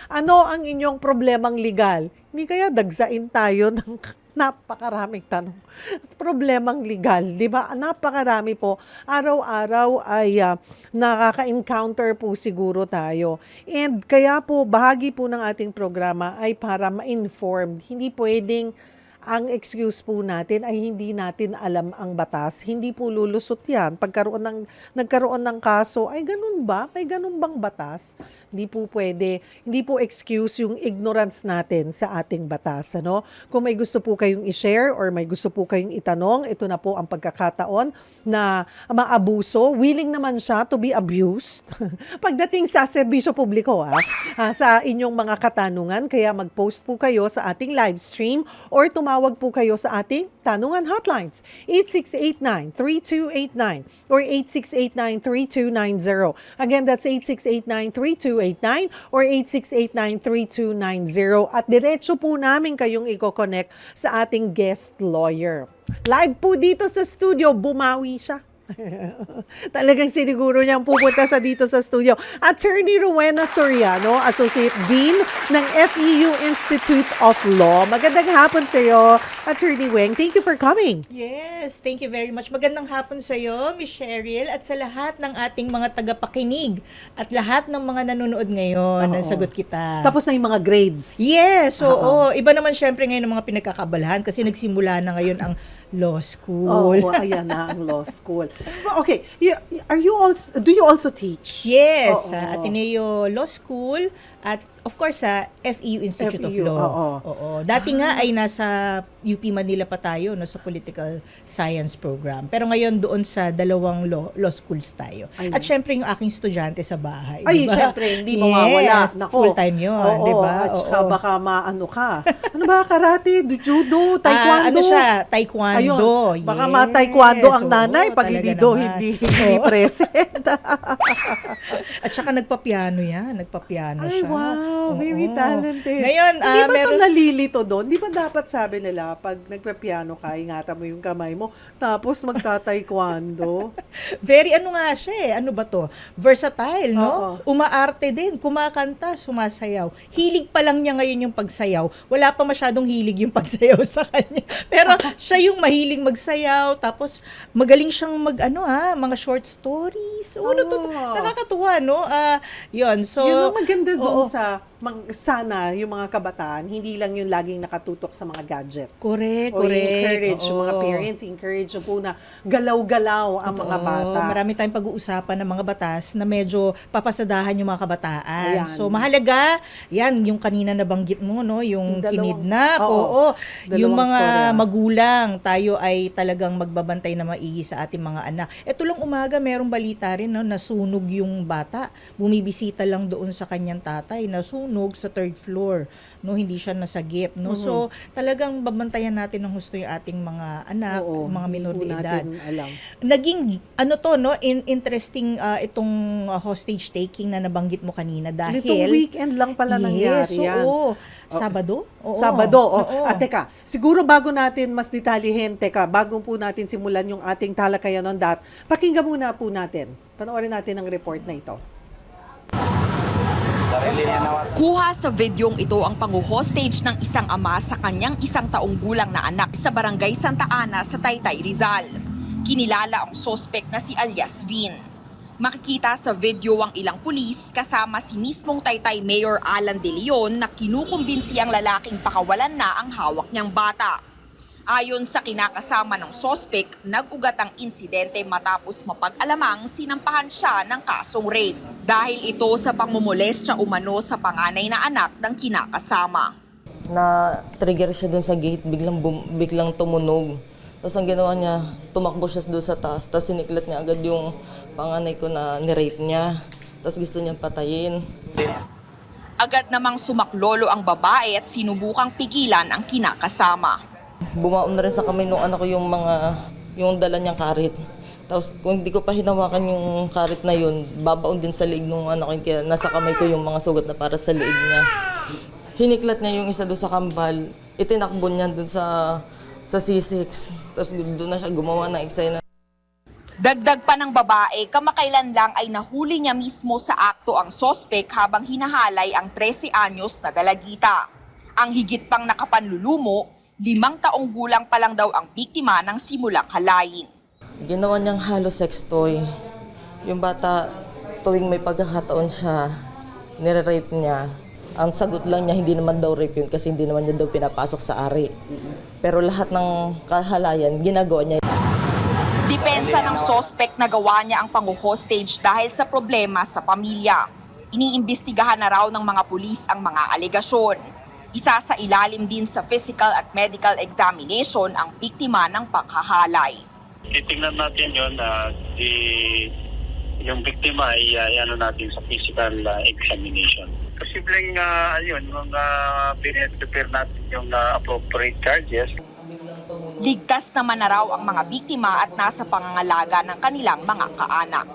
Ano ang inyong problemang legal? Hindi kaya dagsain tayo ng napakaraming tanong. Problemang legal, di ba? Napakarami po. Araw-araw ay nakaka-encounter po siguro tayo. And kaya po, bahagi po ng ating programa ay para ma-informed. Hindi pwedeng ang excuse po natin ay hindi natin alam ang batas. Hindi po lulusot yan. Nagkaroon ng kaso, ay ganun ba? May ganun bang batas? Hindi po pwede. Hindi po excuse yung ignorance natin sa ating batas. Ano? Kung may gusto po kayong i-share or may gusto po kayong itanong, ito na po ang pagkakataon na maabuso. Willing naman siya to be abused. Pagdating sa serbisyo publiko, sa inyong mga katanungan, kaya mag-post po kayo sa ating live stream or tumawag po kayo sa ating tanungan hotlines 8689-3289 or 8689-3290. Again, that's 8689-3289 or 8689-3290 at diretso po namin kayong i-connect sa ating guest lawyer. Live po dito sa studio, bumawi siya. Talagang siniguro niyang pupunta siya dito sa studio. Attorney Rowena Soriano, Associate Dean ng FEU Institute of Law. Magandang hapon sa iyo, Attorney Weng. Thank you for coming. Yes, thank you very much. Magandang hapon sa iyo, Miss Cheryl, at sa lahat ng ating mga tagapakinig at lahat ng mga nanonood ngayon. Nasagot kita. Tapos na yung mga grades. Yes, oo. Iba naman syempre ngayon ang mga pinagkakabalahan kasi nagsimula na ngayon ang law school. Oh, ayan na ang law school. Okay, do you also teach? Yes, sa Ateneo Law School at of course sa FEU Institute FEU, of Law. Oo. Dati nga ay nasa UP Manila pa tayo, no, sa Political Science program. Pero ngayon doon sa dalawang law schools tayo. Ayun. At syempre yung aking estudyante sa bahay, Ay, diba? syempre, hindi mawawala. Yes, Nako. full time yun, Oo, di ba? at saka baka maano ka. Ano ba, karate, judo, taekwondo? Ano siya? Taekwondo. Ayun, baka Yes. ma-taekwondo ang nanay pag talaga hindi naman. hindi present. At saka nagpapiano yan. Nagpapiano Ay, siya. wow, very Oo. talented. Ngayon, Hindi ba siya meron... nalilito doon? Di ba dapat sabi nila, pag nagpe-piano ka, ingatan mo yung kamay mo, tapos magta-taekwondo? Very ano nga siya eh. Ano ba to? Versatile, no? Oo. Umaarte din. Kumakanta, sumasayaw. Hilig pa lang niya ngayon yung pagsayaw. Wala pa masyadong hilig yung pagsayaw sa kanya. Pero siya yung mahilig magsayaw. Tapos magaling siyang mga short stories. Nakakatuwa, no? Yun. So, Yun ang maganda doon oo. sana yung mga kabataan, hindi lang yung laging nakatutok sa mga gadget. Correct. Encourage yung mga Oo. parents, encourage yung po na galaw-galaw ang mga Oo, bata. marami tayong pag-uusapan ng mga batas na medyo papasadahan yung mga kabataan. Ayan. So, mahalaga, yan, yung kanina nabanggit mo, no, yung kinidnap. Oo. Yung Dalawang mga storya. magulang, tayo ay talagang magbabantay na maigi sa ating mga anak. Ito lang umaga, merong balita rin, no, nasunog yung bata. Bumibisita lang doon sa kanyang tatay, nasunog sa third floor, no, hindi siya nasagip, no. So, talagang babantayan natin ng husto yung ating mga anak, Oo, mga minor de hindi po edad. natin alam. Naging interesting itong hostage taking na nabanggit mo kanina dahil Nitong weekend lang pala nangyari yan. Oo. Sabado? Oo. Sabado. Oo. At teka, siguro bago natin mas detalyehin, bago po natin simulan yung ating talakayan on that, pakinggan muna po natin. Panoorin natin ang report na ito. Kuha sa videong ito ang pangu-hostage ng isang ama sa kanyang 1 taong gulang na anak sa barangay Santa Ana sa Taytay, Rizal. Kinilala ang sospek na si alias Vin. Makikita sa video ang ilang pulis kasama si mismong Taytay Mayor Alan De Leon na kinukumbinsi ang lalaking pakawalan na ang hawak niyang bata. Ayon sa kinakasama ng sospek, nag-ugat ang insidente matapos mapag-alamang sinampahan siya ng kasong rape. Dahil ito sa pangmumolestya umano sa panganay na anak ng kinakasama. Na-trigger siya doon sa gate, biglang tumunog. Tapos ang ginawa niya, tumakbo siya doon sa taas, tapos siniklat niya agad yung panganay ko na ni-rape niya. Tapos gusto niyang patayin. Agad namang sumaklolo ang babae at sinubukang pigilan ang kinakasama. Bumaon na rin sa kamay nung anak ko yung dala niyang karit. Tapos kung hindi ko pa hinawakan yung karit na yun, babaon din sa liig nung anak ko, kaya nasa kamay ko yung mga sugat na para sa liig niya. Hiniklat niya yung isa doon sa kambal, itinakbo niya doon sa C6. Tapos doon na siya gumawa ng eksena. Dagdag pa ng babae, kamakailan lang ay nahuli niya mismo sa akto ang sospek habang hinahalay ang 13 anyos na dalagita. Ang higit pang nakapanlulumo, 5 taong gulang pa lang daw ang biktima ng simulang halayin. Ginawa niyang halo sex toy. Yung bata, tuwing may pagkakataon siya, nire-rape niya. Ang sagot lang niya, hindi naman daw rape yun kasi hindi naman niya daw pinapasok sa ari. Pero lahat ng kahalayan, ginagawa niya. Depensa ng sospek na gawa niya ang pangu-hostage dahil sa problema sa pamilya. Iniimbestigahan na raw ng mga pulis ang mga alegasyon. Isa sa ilalim din sa physical at medical examination ang biktima ng panghahalay. Titingnan natin yun na yung biktima ay ano natin sa physical examination. Posibleng prepare natin yung appropriate charges. Ligtas naman na raw ang mga biktima at nasa pangangalaga ng kanilang mga kaanak.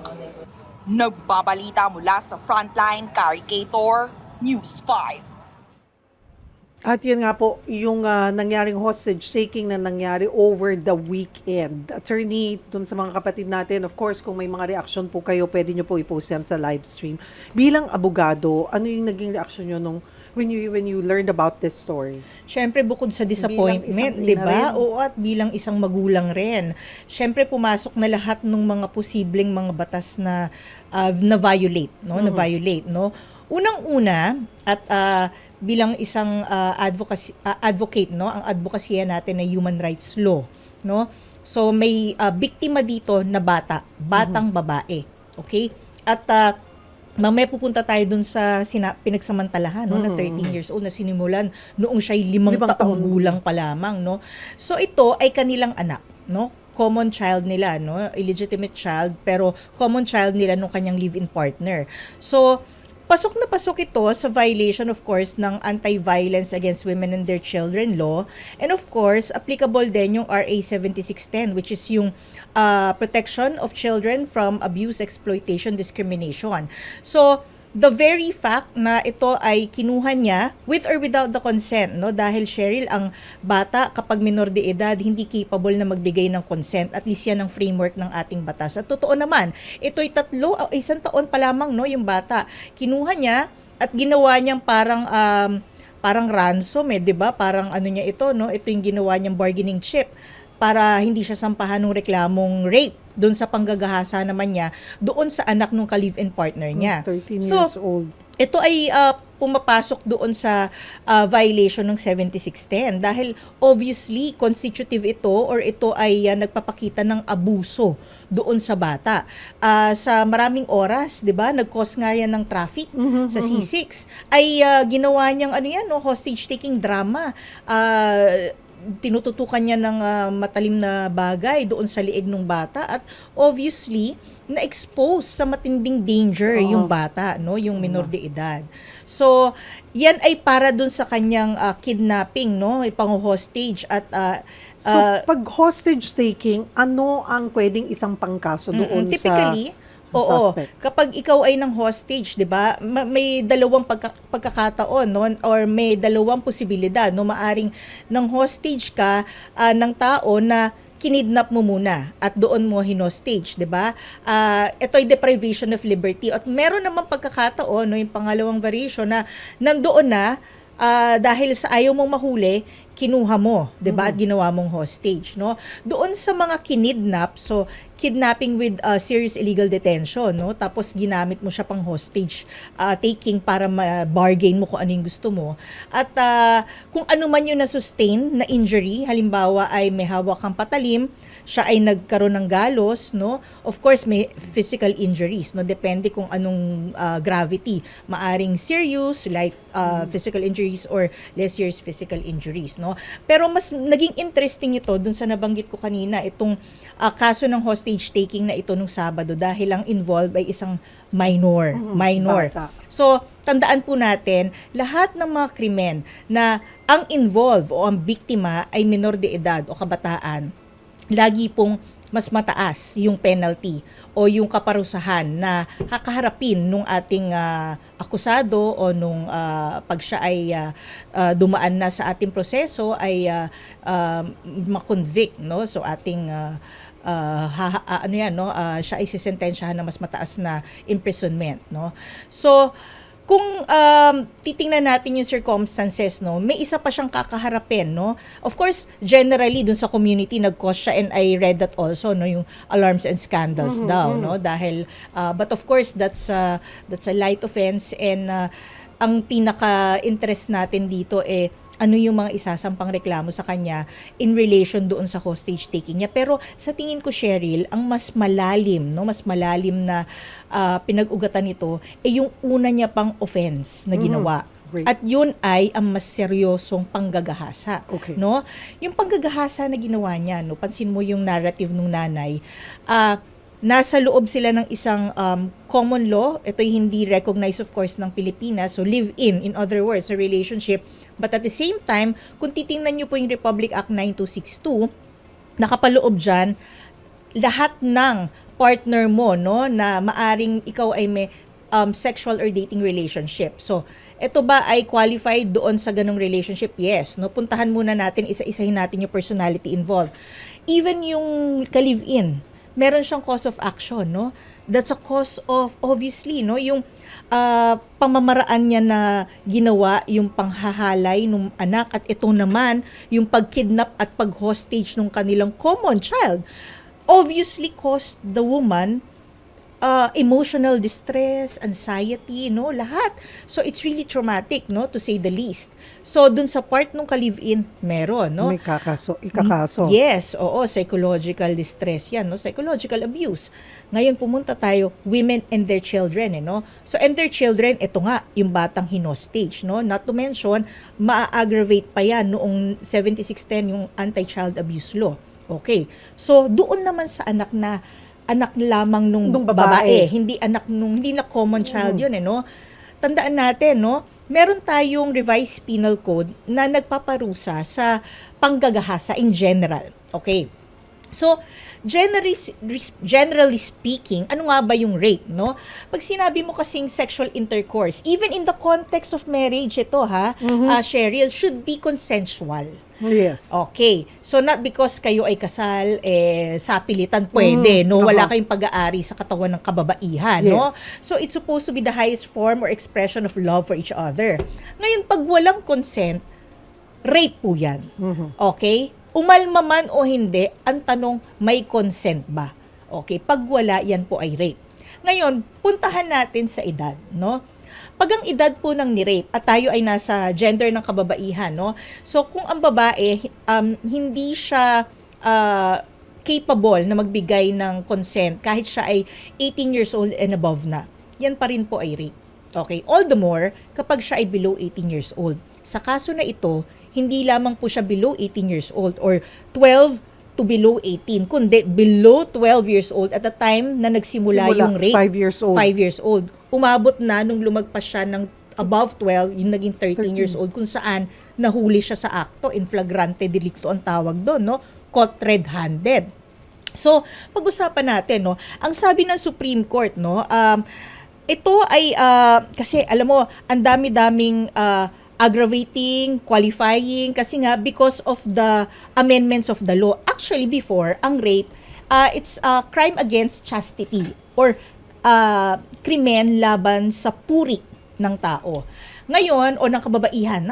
Nagbabalita mula sa Frontline, Caricator, News 5. At yun nga po, yung nangyaring hostage taking na nangyari over the weekend. Attorney, dun sa mga kapatid natin, of course, kung may mga reaksyon po kayo, pwede nyo po i-post yan sa live stream. Bilang abogado, ano yung naging reaksyon nyo nung when you learned about this story? Syempre bukod sa disappointment, isang 'di ina ba? rin. Oo, at bilang isang magulang rin. Syempre pumasok na lahat ng mga posibleng mga batas na na violate, no? Na violate, no? Unang-una at bilang isang advocate, no? Ang advokasya natin na human rights law, no? So may biktima dito na batang babae. Okay? At mamaya pupunta tayo dun sa pinagsamantalahan, no, na 13 years old na sinimulan noong siya'y 5 taong gulang pa lamang, no. So ito ay kanilang anak, no, common child nila, no, illegitimate child pero common child nila nung kanyang live-in partner. So pasok na pasok ito sa violation, of course, ng Anti-Violence Against Women and Their Children law. And of course, applicable din yung RA 7610, which is yung protection of children from abuse, exploitation, discrimination. So, the very fact na ito ay kinuha niya with or without the consent, no? Dahil Cheryl, ang bata kapag minor de edad, hindi capable na magbigay ng consent. At least yan ang framework ng ating batas. At totoo naman, ito'y 1 taon pa lamang, no, yung bata. Kinuha niya at ginawa niyang parang ransom, 'di ba? Parang ano niya ito, no? Ito yung ginawa niyang bargaining chip para hindi siya sampahan ng reklamong rape doon sa panggagahasa naman niya doon sa anak ng ka-live-in partner niya. 13 So, years old. ito ay pumapasok doon sa violation ng 7610 dahil obviously constitutive ito or ito ay nagpapakita ng abuso doon sa bata. Sa maraming oras, 'di ba? Nag-cause nga yan ng traffic sa C6. Ay ginawa niyang hostage taking drama. Tinututukan niya ng matalim na bagay doon sa liig ng bata at obviously na-expose sa matinding danger yung bata, no, yung minor de edad. So, yan ay para doon sa kanyang kidnapping, no, pang-hostage at So, pag hostage taking, ano ang pwedeng isang pangkaso doon typically, oo, suspect? kapag ikaw ay ng hostage, 'di ba? May dalawang pagkakataon, no, or may dalawang posibilidad, no, maaring ng hostage ka ng tao na kinidnap mo muna at doon mo hinostage, 'di ba? Ito ay deprivation of liberty at meron namang pagkakataon, no, yung pangalawang variation na nandoon na dahil sa ayaw mong mahuli, kinuha mo, 'di ba? At ginawa mong hostage, no? Doon sa mga kinidnap, so kidnapping with serious illegal detention, no? Tapos ginamit mo siya pang hostage taking para bargain mo kung ano yung gusto mo. At kung ano man yung na-sustain na injury, halimbawa ay may hawak kang patalim, siya ay nagkaroon ng galos, no? Of course, may physical injuries, no? Depende kung anong gravity. Maaring serious, like physical injuries or less serious physical injuries, no? Pero mas naging interesting ito dun sa nabanggit ko kanina, itong kaso ng hostage taking na ito nung Sabado dahil ang involved ay isang minor. Bata. So, tandaan po natin, lahat ng mga krimen na ang involved o ang biktima ay minor de edad o kabataan, lagi pong mas mataas yung penalty o yung kaparusahan na kakaharapin nung ating akusado o nung pag siya ay dumaan na sa ating proseso ay ma-convict, no? So ating ano yan, no, siya ay sisentensyahan na mas mataas na imprisonment, no. So kung titingnan natin yung circumstances, no, may isa pa siyang kakaharapin, no. Of course, generally dun sa community nag-cause siya, and I read that also, no, yung alarms and scandals daw, no, dahil but of course that's a light offense, and ang pinaka-interest natin dito ano yung mga isasampang reklamo sa kanya in relation doon sa hostage taking niya. Pero sa tingin ko, Cheryl, ang mas malalim, no, mas malalim na pinag-ugatan nito yung una niya pang offense na ginawa. Great. At yun ay ang mas seryosong panggagahasa, Okay. no? Yung panggagahasa na ginawa niya, no, pansin mo yung narrative ng nanay, nasa loob sila ng isang common law. Ito'y hindi recognized, of course, ng Pilipinas. So, live-in other words, a relationship. But at the same time, kung titingnan nyo po yung Republic Act 9262, nakapaloob dyan, lahat ng partner mo, no, na maaring ikaw ay may sexual or dating relationship. So, ito ba ay qualified doon sa ganong relationship? Yes. No? Puntahan muna natin, isa-isahin natin yung personality involved. Even yung ka-live-in, meron siyang cause of action, no? That's a cause of, obviously, no, yung pamamaraan niya na ginawa, yung panghahalay ng anak, at ito naman yung pagkidnap at pag-hostage ng kanilang common child, obviously caused the woman emotional distress, anxiety, no, lahat. So it's really traumatic, no, to say the least. So dun sa part nung ka-live-in, meron, no. May ikakaso. Yes, oo, psychological distress yan, no, psychological abuse. Ngayon pumunta tayo, women and their children, no. So and their children, ito nga, yung batang hinostage, no. Not to mention, maa-aggravate pa yan noong 7610 yung anti-child abuse law. Okay. So doon naman sa anak lamang nung babae, hindi na common child yun, no. Tandaan natin, no, meron tayong revised penal code na nagpaparusa sa panggagahasa in general. Okay. So, generally speaking, ano nga ba yung rape, no? Pag sinabi mo kasing sexual intercourse, even in the context of marriage, ito Cheryl, should be consensual. Yes. Okay. So, not because kayo ay kasal, sapilitan pwede, no? Wala kayong pag-aari sa katawan ng kababaihan, no? Yes. So, it's supposed to be the highest form or expression of love for each other. Ngayon, pag walang consent, rape po yan. Okay? Umalma man o hindi, ang tanong, may consent ba? Okay? Pag wala, yan po ay rape. Ngayon, puntahan natin sa edad, no? Pag ang edad po ng ni-rape at tayo ay nasa gender ng kababaihan, no? So, kung ang babae, hindi siya capable na magbigay ng consent kahit siya ay 18 years old and above na, yan pa rin po ay rape. Okay? All the more, kapag siya ay below 18 years old. Sa kaso na ito, hindi lamang po siya below 18 years old or 12 to below 18, kundi below 12 years old at the time na nagsimula yung rape. 5 years old. 5 years old. Umabot na nung lumagpas siya ng above 12, yung naging 13 years old, kung saan nahuli siya sa akto, in flagrante delicto ang tawag doon, no? Caught red-handed. So, pag-usapan natin, no? Ang sabi ng Supreme Court, no? Ito ay, kasi alam mo, ang dami-daming aggravating, qualifying, kasi nga because of the amendments of the law. Actually, before, ang rape, it's a crime against chastity or krimen laban sa puri ng tao. Ngayon, o ng kababaihan.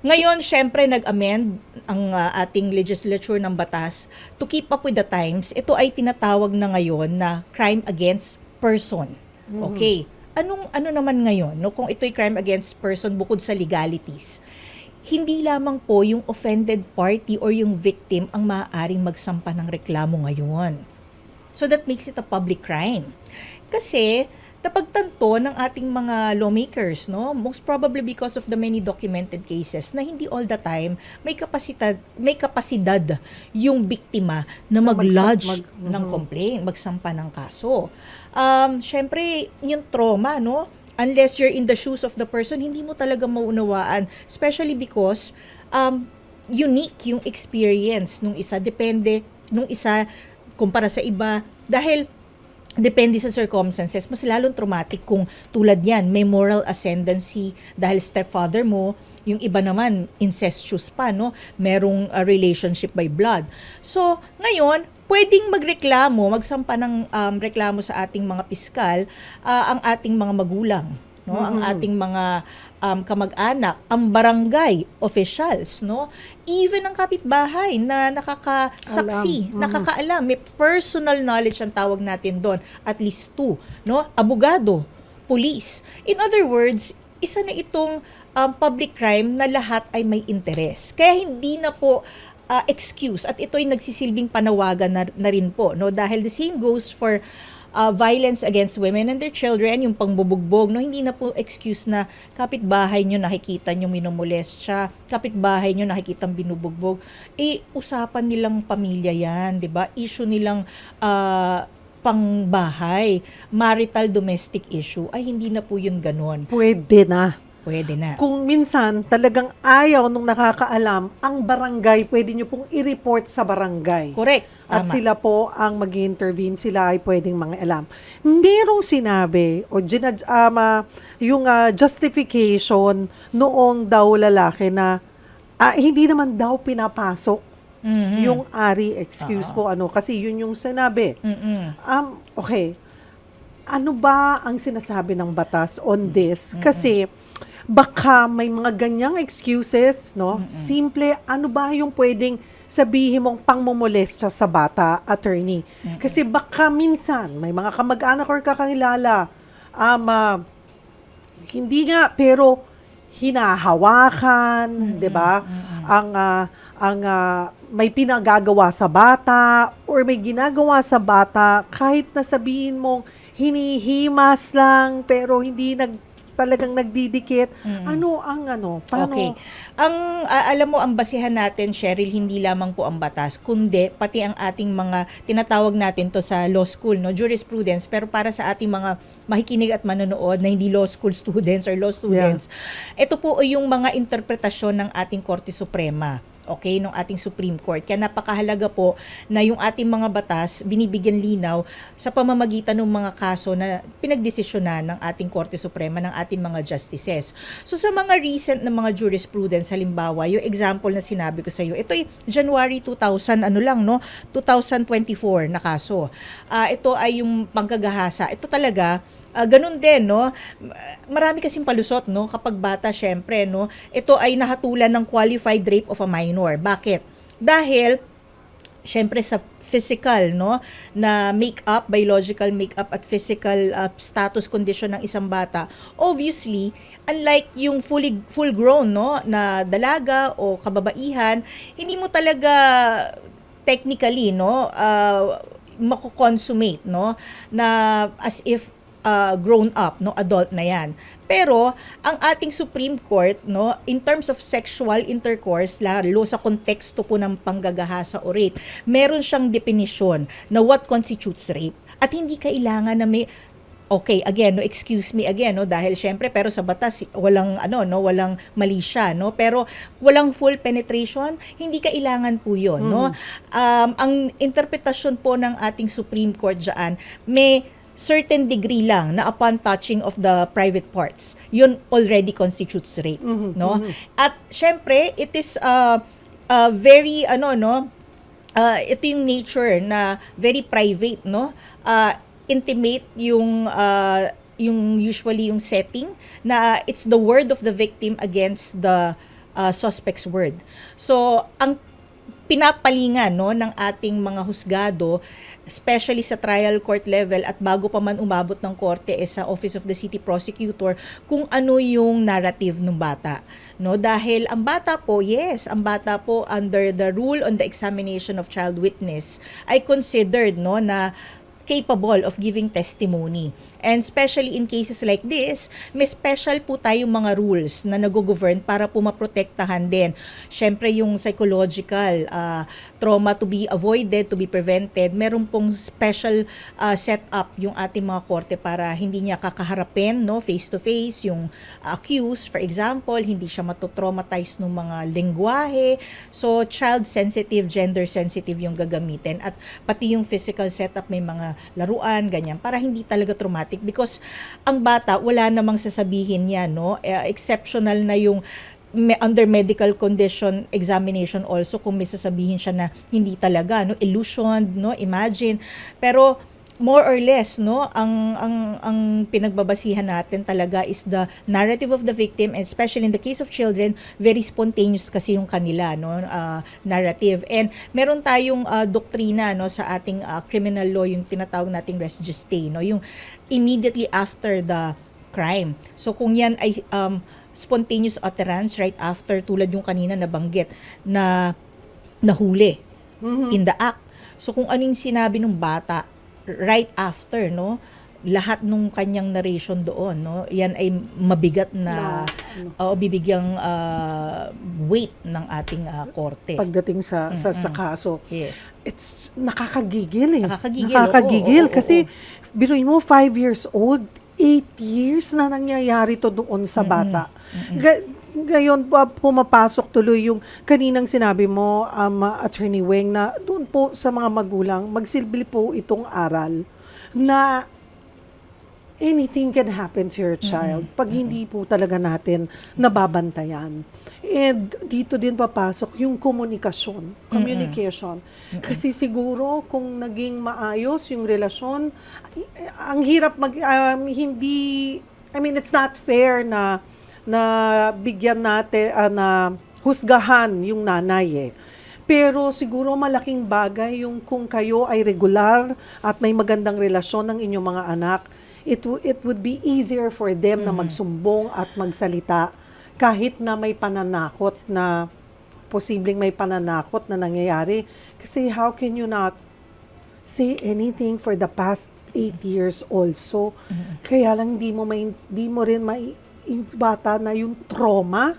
Ngayon, syempre, nag-amend ang ating legislature ng batas to keep up with the times. Ito ay tinatawag na ngayon na crime against person. Okay. Ano naman ngayon, no, kung ito'y crime against person bukod sa legalities? Hindi lamang po yung offended party or yung victim ang maaaring magsampa ng reklamo ngayon. So that makes it a public crime. Kasi napagtanto ng ating mga lawmakers, no, most probably because of the many documented cases na hindi all the time may kapasidad yung biktima na mag-lodge ng complaint, magsampa ng kaso. Syempre, yung trauma, no, unless you're in the shoes of the person, hindi mo talaga maunawaan, especially because unique yung experience nung isa, depende nung isa kumpara sa iba, dahil depende sa circumstances, mas lalong traumatic kung tulad yan, may moral ascendancy dahil stepfather mo, yung iba naman incestuous pa, no, merong relationship by blood. So ngayon, pwedeng magreklamo, magsampa ng reklamo sa ating mga piskal, ang ating mga magulang, no? Ang ating mga kamag-anak, ang barangay officials, no? Even ang kapitbahay na nakakasaksi, nakakaalam, may personal knowledge ang tawag natin doon, at least 2, no? Abogado, police. In other words, isa na itong public crime na lahat ay may interes. Kaya hindi na po excuse, at ito ay nagsisilbing panawagan na rin po, no? Dahil the same goes for violence against women and their children, yung pangbubugbog, no? Hindi na po excuse na kapitbahay nyo nakikita nyo minumolest siya, kapitbahay nyo nakikita binubugbog. Usapan nilang pamilya yan, di ba? Issue nilang pangbahay, marital domestic issue, ay hindi na po yun ganon. Pwede na. Pwede na. Kung minsan talagang ayaw nung nakakaalam, ang barangay, pwede nyo pong i-report sa barangay. Correct. At Tama. sila po ang mag-intervene, sila ay pwedeng mangialam. Merong sinabi, o yung justification noong daw lalaki na hindi naman daw pinapasok yung ari, excuse po, kasi yun yung sinabi. Okay, ano ba ang sinasabi ng batas on this? Kasi baka may mga ganyang excuses, no? Simple, ano ba yung pwedeng sabihin mong pangmomolestya sa bata, attorney? Kasi baka minsan, may mga kamag-anak or kakilala, hindi nga, pero hinahawakan, 'di ba? Ang may pinagagawa sa bata or may ginagawa sa bata, kahit na sabihin mong hinihimas lang pero hindi talagang nagdidikit. Paano? Okay. Alam mo, ang basihan natin, Cheryl, hindi lamang po ang batas, kundi pati ang ating mga, tinatawag natin to sa law school, no, jurisprudence, pero para sa ating mga makikinig at manonood na hindi law school students or law students, ito po ay yung mga interpretasyon ng ating Korte Suprema. Okay, ng ating Supreme Court. Kaya napakahalaga po na yung ating mga batas binibigyan linaw sa pamamagitan ng mga kaso na pinagdesisyonan ng ating Korte Suprema, ng ating mga justices. So sa mga recent na mga jurisprudence, halimbawa, yung example na sinabi ko sa iyo, ito ay January 2024 na kaso. Ito ay yung pangkagahasa. Ito talaga, ganun din, no? Marami kasing palusot, no? Kapag bata, syempre, no? Ito ay nahatulan ng qualified rape of a minor. Bakit? Dahil, syempre, sa physical, no? Na make-up, biological make-up at physical status condition ng isang bata, obviously, unlike yung full-grown, no? Na dalaga o kababaihan, hindi mo talaga technically, no? Mako-consummate, no? Na as if grown up, no, adult na yan. Pero ang ating Supreme Court, no, in terms of sexual intercourse, lalo sa konteksto po ng panggagahasa o rape, meron siyang definition na what constitutes rape. At hindi kailangan na may again, no, excuse me again, no, dahil syempre, pero sa batas walang walang mali siya, no, pero walang full penetration, hindi kailangan po 'yon, no. Ang interpretasyon po ng ating Supreme Court diyan, may certain degree lang na upon touching of the private parts, yun already constitutes rape, no? At syempre, it is very ito yung nature na very private, no? Intimate yung usually yung setting na it's the word of the victim against the suspect's word. So, ang pinapalingan, no, ng ating mga husgado, especially sa trial court level at bago pa man umabot ng korte sa Office of the City Prosecutor, kung ano yung narrative ng bata, no? Dahil ang bata po, ang bata po under the rule on the examination of child witness ay considered, no, na capable of giving testimony. And especially in cases like this, may special po tayong mga rules na nag-govern para po maprotektahan din. Syempre yung psychological trauma to be avoided, to be prevented, meron pong special setup yung ating mga korte para hindi niya kakaharapin, no, face to face yung accused, for example, hindi siya matotraumatize ng mga lengguwahe. So child sensitive, gender sensitive yung gagamitin, at pati yung physical setup, may mga laruan, ganyan, para hindi talaga traumatic, because ang bata, wala namang sasabihin niya, no? Exceptional na yung under medical condition examination also kung may sasabihin siya na hindi talaga, no, illusion, no, imagine. Pero more or less, no, ang pinagbabasihan natin talaga is the narrative of the victim, and especially in the case of children, very spontaneous kasi yung kanila, no, narrative. And meron tayong doktrina, no, sa ating criminal law, yung tinatawag nating res gestae, no, yung immediately after the crime. So kung yan ay spontaneous utterance right after, tulad yung kanina nabanggit na nahuli in the act. So kung ano yung sinabi ng bata right after, no, lahat nung kanyang narration doon, no, yan ay mabigat na bibigyang weight ng ating korte. Pagdating sa kaso. Yes. It's nakakagigil eh. Nakakagigil, oo, kasi biruin mo, 5 years old, 8 years na nangyayari to doon sa bata. Ngayon, pumapasok tuloy yung kaninang sinabi mo, Attorney Weng, na doon po sa mga magulang, magsilbi po itong aral na anything can happen to your child pag hindi po talaga natin nababantayan. And dito din papasok yung communication. Kasi siguro kung naging maayos yung relasyon, ang hirap it's not fair na bigyan natin, na husgahan yung nanay eh. Pero siguro malaking bagay yung kung kayo ay regular at may magandang relasyon ng inyong mga anak, it would be easier for them na magsumbong at magsalita kahit na may pananakot na, posibleng may pananakot na nangyayari. Kasi how can you not say anything for the past 8 years also? Kaya lang di mo rin yung bata na yung trauma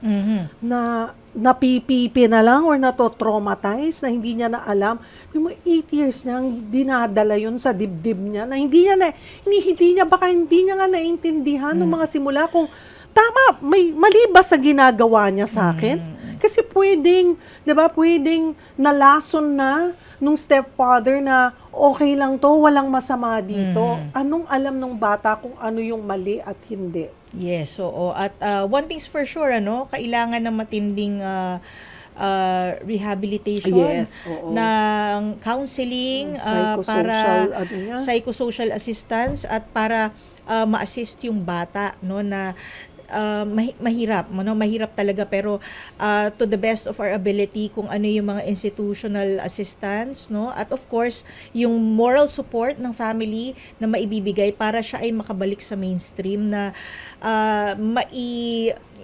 na napipipi na lang or nato-traumatize na hindi niya na alam. Yung 8 years niyang dinadala yun sa dibdib niya na hindi niya nga naiintindihan ng mga simula kung tama, may mali ba sa ginagawa niya sa akin? Kasi pwedeng nalason na nung stepfather na okay lang to, walang masama dito. Anong alam ng bata kung ano yung mali at hindi? Yes, oo. At one thing's for sure, kailangan ng matinding rehabilitation, ng counseling, para psychosocial assistance, at para ma-assist yung bata, no, na mahirap talaga, pero to the best of our ability, kung ano yung mga institutional assistance, no, at of course yung moral support ng family na maibibigay para siya ay makabalik sa mainstream, na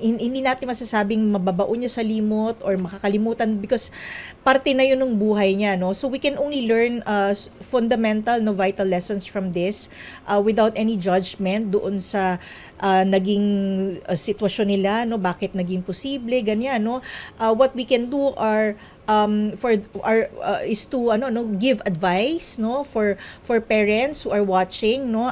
hindi natin masasabing mababaon niya sa limot or makakalimutan, because parte na yun ng buhay niya, no. So we can only learn fundamental, no, vital lessons from this without any judgment doon sa naging sitwasyon nila, no, bakit naging posible ganyan, no. What we can do is to give advice, no, for parents who are watching, no.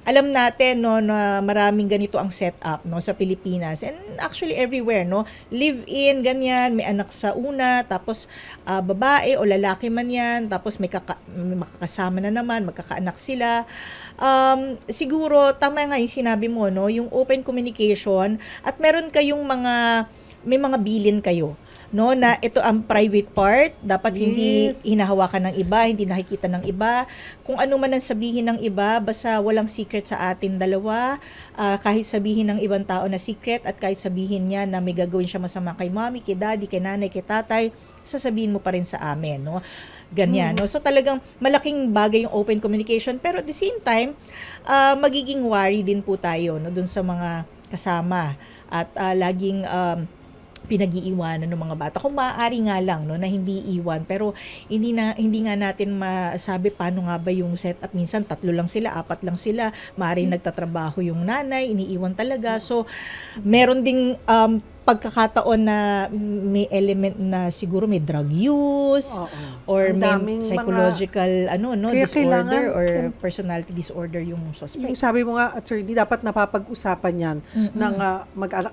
Alam natin, no, na maraming ganito ang setup, no, sa Pilipinas, and actually everywhere, no. Live in ganyan, may anak sa una, tapos babae o lalaki man yan, tapos may makakasama na naman, magkakaanak sila. Siguro tama nga yung sinabi mo, no, yung open communication, at meron kayong may mga bilin kayo, no, na ito ang private part, dapat hindi hinahawakan ng iba, hindi nakikita ng iba. Kung ano man ang sabihin ng iba, basta walang secret sa atin dalawa. Kahit sabihin ng ibang tao na secret, at kahit sabihin niya na may gagawin siya masama kay mommy, kay daddy, kay nanay, kay tatay, sasabihin mo pa rin sa amin, no. Ganyan, no. So talagang malaking bagay yung open communication, pero at the same time, magiging worry din po tayo, no, dun sa mga kasama, at laging pinag-iiwanan ng mga bata. Kung maaari nga lang, no, na hindi iwan, pero hindi nga natin masabi paano nga ba yung setup. Minsan 3 lang sila, 4 lang sila, maaaring nagtatrabaho yung nanay, iniiwan talaga. So meron ding pagkakataon na may element na siguro may drug use, or may psychological disorder or personality disorder yung suspect. Yung sabi mo nga, attorney, dapat napapag-usapan yan ng mag-anak.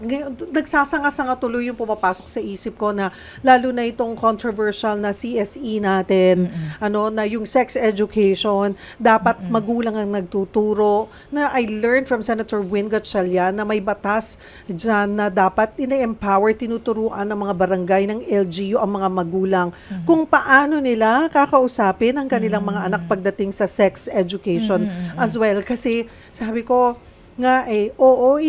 Nagsasanga-sanga tuloy yung pumapasok sa isip ko, na lalo na itong controversial na CSE natin, na yung sex education, dapat magulang ang nagtuturo, na I learned from Senator Win Gatchalian na may batas dyan na dapat ini-empower, tinuturuan ng mga barangay ng LGU ang mga magulang kung paano nila kakausapin ang kanilang mga anak pagdating sa sex education as well. Kasi sabi ko nga oo,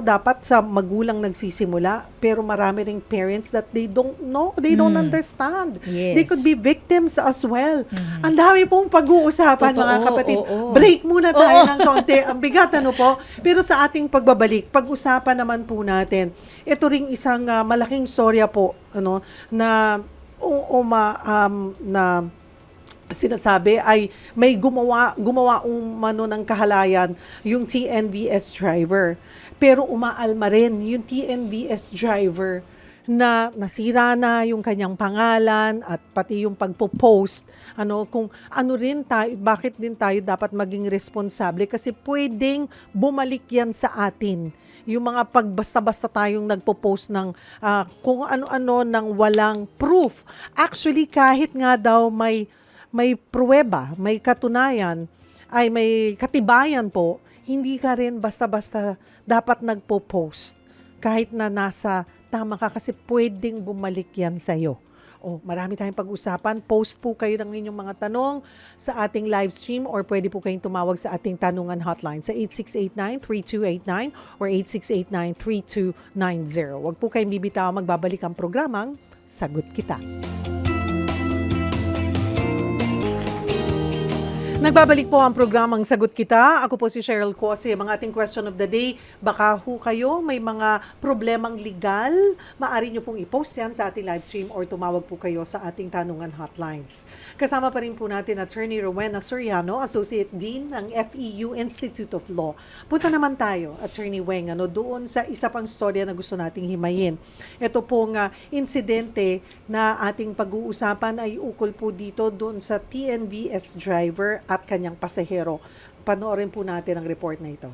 dapat sa magulang nagsisimula, pero marami ring parents that they don't know, they don't understand. Yes. They could be victims as well. Ang dami pong pag-uusapan, Totoo, mga kapatid. oo. Break muna tayo ng kaunti. Ang bigat, ano po? Pero sa ating pagbabalik, pag-usapan naman po natin, ito ring isang malaking storya po, na sinasabi ay may gumawa umano ng kahalayan yung TNVS driver. Pero umaalma rin yung TNVS driver na nasira na yung kanyang pangalan at pati yung pagpo-post, kung ano rin tayo, bakit din tayo dapat maging responsable kasi pwedeng bumalik yan sa atin. Yung mga pagbasta-basta tayong nagpo-post ng kung ano-ano ng walang proof. Actually, kahit nga daw may pruweba, may katunayan, ay may katibayan po, hindi ka rin basta-basta dapat nagpo-post. Kahit na nasa tama ka kasi pwedeng bumalik yan sa'yo. Marami tayong pag-usapan. Post po kayo ng inyong mga tanong sa ating live stream or pwede po kayong tumawag sa ating tanungan hotline sa 8689-3289 or 8689-3290. Huwag po kayong bibitaw, magbabalik ang programang Sagot Kita. Nagbabalik po ang programang Sagot Kita. Ako po si Cheryl Cose. Mga ating question of the day, baka kayo may mga problemang legal, maaari nyo pong i-post yan sa ating live stream or tumawag po kayo sa ating tanungan hotlines. Kasama pa rin po natin Attorney Rowena Soriano, Associate Dean ng FEU Institute of Law. Punta naman tayo, Attorney Weng, doon sa isa pang storya na gusto nating himayin. Ito pong insidente na ating pag-uusapan ay ukol po dito doon sa TNVS driver at kanyang pasahero. Panoorin po natin ang report na ito.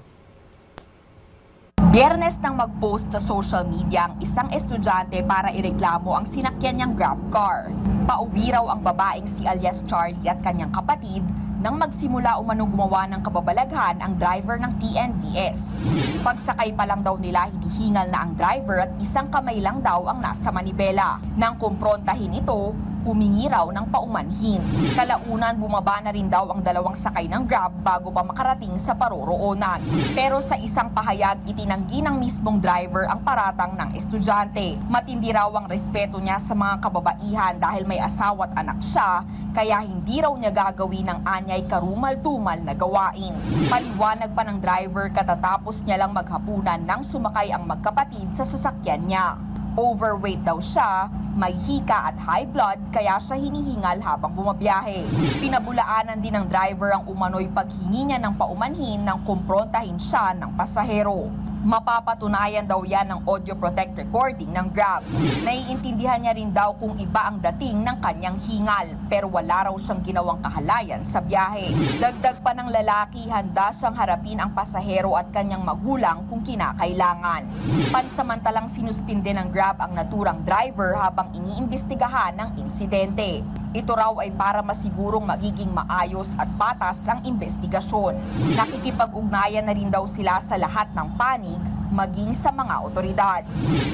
Biyernes nang mag-post sa social media ang isang estudyante para ireklamo ang sinakyan niyang Grab car. Pauwi raw ang babaeng si alias Charlie at kanyang kapatid nang magsimula umanong gumawa ng kababalaghan ang driver ng TNVS. Pagsakay pa lang daw nila, hinihingal na ang driver at isang kamay lang daw ang nasa manibela. Nang kumprontahin ito, humingi raw ng paumanhin. Kalaunan, bumaba na rin daw ang dalawang sakay ng Grab bago pa makarating sa paroroonan. Pero sa isang pahayag, itinanggi ng mismong driver ang paratang ng estudyante. Matindi raw ang respeto niya sa mga kababaihan dahil may asawa at anak siya, kaya hindi raw niya gagawin ng anyay karumal-tumal na gawain. Paliwanag pa ng driver katatapos niya lang maghapunan nang sumakay ang magkapatid sa sasakyan niya. Overweight daw siya, may hika at high blood kaya siya hinihingal habang bumabiyahe. Pinabulaanan din ng driver ang umano'y paghingi niya ng paumanhin nang kumprontahin siya ng pasahero. Mapapatunayan daw yan ng audio protect recording ng Grab. Naiintindihan niya rin daw kung iba ang dating ng kanyang hingal pero wala raw siyang ginawang kahalayan sa biyahe. Dagdag pa ng lalaki, handa siyang harapin ang pasahero at kanyang magulang kung kinakailangan. Pansamantalang sinuspinde ng Grab ang naturang driver habang iniimbestigahan ng insidente. Ito raw ay para masigurong magiging maayos at patas ang investigasyon. Nakikipag-ugnayan na rin daw sila sa lahat ng panig, maging sa mga otoridad.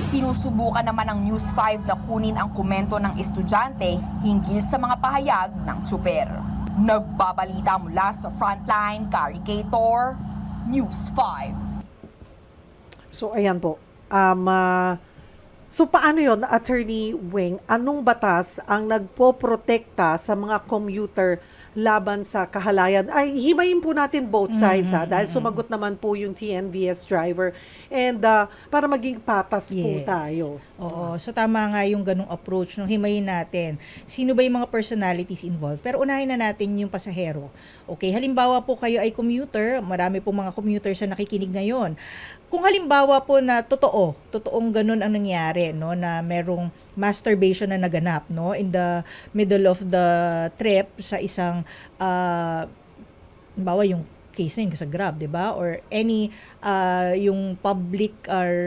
Sinusubukan naman ng News 5 na kunin ang komento ng estudyante hinggil sa mga pahayag ng tsuper. Nagbabalita mula sa Frontline, Caricator, News 5. So, ayan po. So, paano yon, Attorney Weng? Anong batas ang nagpoprotekta sa mga commuter laban sa kahalayan? Ay, himayin po natin both sides, dahil sumagot naman po yung TNVS driver. And para maging patas po tayo. Oo. So, tama nga yung ganong approach. Nung himayin natin, sino ba yung mga personalities involved? Pero unahin na natin yung pasahero. Okay, halimbawa po kayo ay commuter, marami po mga commuters na nakikinig ngayon. Kung halimbawa po na totoong ganun ang nangyari, no, na merong masturbation na naganap, no, in the middle of the trip sa isang halimbawa yung case na yun sa Grab, 'di ba? Or any yung public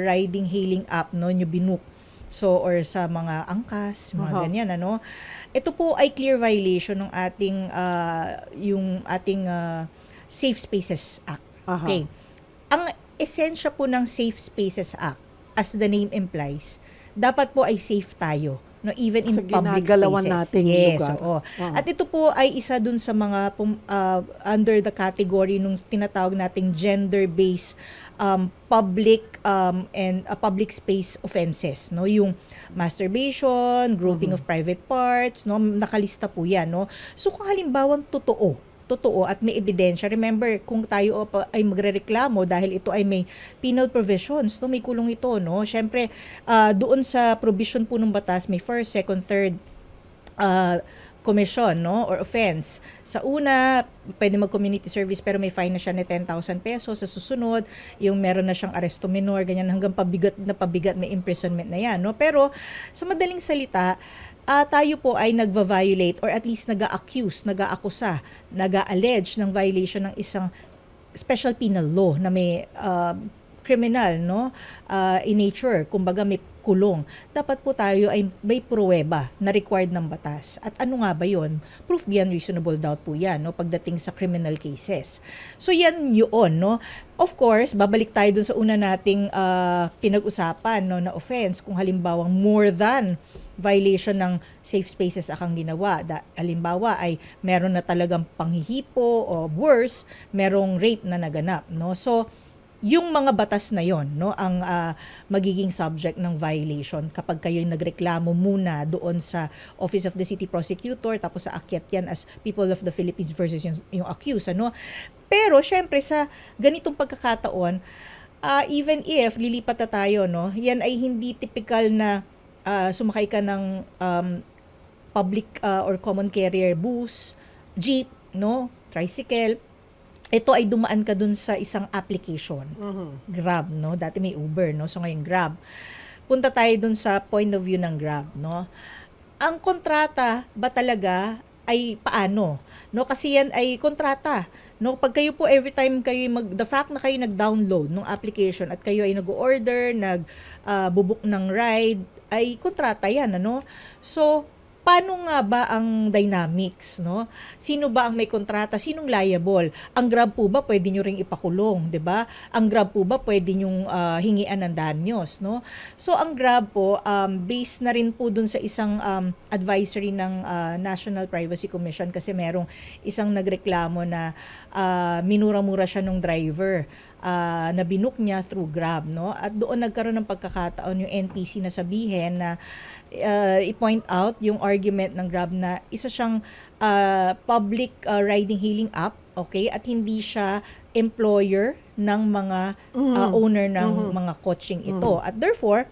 riding hailing app, no, nyo binook. So, or sa mga angkas, mga ganyan, ano. Ito po ay clear violation ng ating yung ating Safe Spaces Act. Okay. Ang esensya po ng Safe Spaces Act as the name implies, dapat po ay safe tayo, no, even in Sa public ginagalawan spaces. nating Yes, lugar. oo. Oo. At ito po ay isa dun sa mga under the category nung tinatawag nating gender-based public and public space offenses, no, yung masturbation, grouping of private parts, no, nakalista po yan, no. So kung halimbawang totoo at may ebidensya, remember, kung tayo ay magrereklamo dahil ito ay may penal provisions, no, may kulong ito, no. Syempre, doon sa provision po ng batas, may first, second, third commission, no, or offense. Sa una, pwede mag-community service pero may fine na siya na 10,000 pesos. Sa susunod, yung meron na siyang aresto minor, ganyan, hanggang pabigat, may imprisonment na yan, no. Pero sa madaling salita, tayo po ay nagva-violate or at least nag-a-accuse, nag-aakusa, nag-a-allege ng violation ng isang special penal law na may criminal, no, in nature, kumbaga may kulong. Dapat po tayo ay may pruweba na required ng batas. At ano nga ba yon? Proof beyond reasonable doubt po yan, no, pagdating sa criminal cases. So yan yun, no. Of course, babalik tayo dun sa una nating pinag-usapan, no, na offense, kung halimbawang more than violation ng safe spaces akang ginawa. Halimbawa ay meron na talagang panghihipo o worse, merong rape na naganap, no. So yung mga batas na yon, no, ang magiging subject ng violation kapag kayo'y nagreklamo muna doon sa Office of the City Prosecutor, tapos sa akyat yan as People of the Philippines versus yung accused, ano. Pero syempre sa ganitong pagkakataon, even if lilipat na tayo, no, yan ay hindi typical na sumakay ka ng public or common carrier bus, jeep, no, tricycle. Ito ay dumaan ka dun sa isang application. Grab, no? Dati may Uber, no? So ngayon Grab. Punta tayo dun sa point of view ng Grab, no? Ang kontrata ba talaga ay paano? No, kasi yan ay kontrata. No, pag kayo po every time kayo the fact na kayo nag-download ng application at kayo ay nag-order, bubuk ng ride, ay kontrata yan, ano? So, paano nga ba ang dynamics, no? Sino ba ang may kontrata? Sinong liable? Ang Grab po ba pwede nyo ring ipakulong, 'di ba? Ang Grab po ba pwede nyong hingian ng danyos, no? So ang Grab po based na rin po dun sa isang advisory ng National Privacy Commission kasi merong isang nagreklamo na minura-mura siya nung driver. Na binook niya through Grab, no? At doon nagkaroon ng pagkakataon yung NTC na sabihin na i-point out yung argument ng Grab na isa siyang public riding hailing app, okay? At hindi siya employer ng mga owner ng mga coaching ito. At therefore,